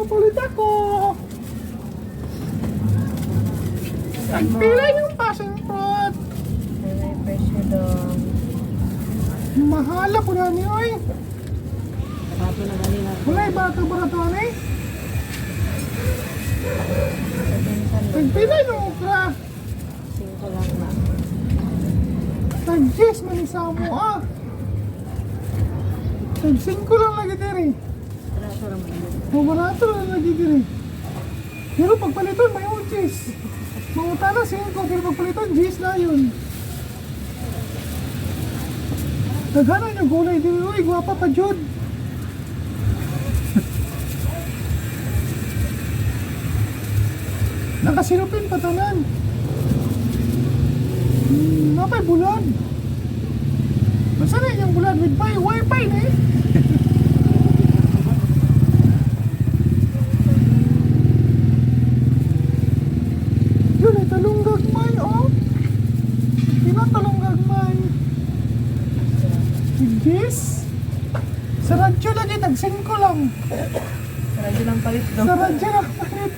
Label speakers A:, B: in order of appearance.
A: Papalit ako. Nagpila yung passion fruit.
B: May presyo dong.
A: Mahala po na niyo eh.
B: Bato na kanina.
A: Wala yung barato eh. Nagpila yung okra.
B: 5 lang na.
A: Nag-10 man isa mo ah. Nag-5 lang lagi diri.
B: Barato lang mo.
A: Barato lang lagi diri. Pero pagpaliton may 10. Manguta na 5 pero pagpaliton 10 na yun. Naghanan yung gulay diri. Uy, gwapa pa Jud. Nakasilupin pa tanan. Napay bulan. Masana yung bulan with wifi na eh. Yun ay talong gagmay oh. Tinatalong gagmay. Yes. Sa radyo lagi tag 5 lang.
B: Radyo lang palit dong.
A: Sa radyo lang palit.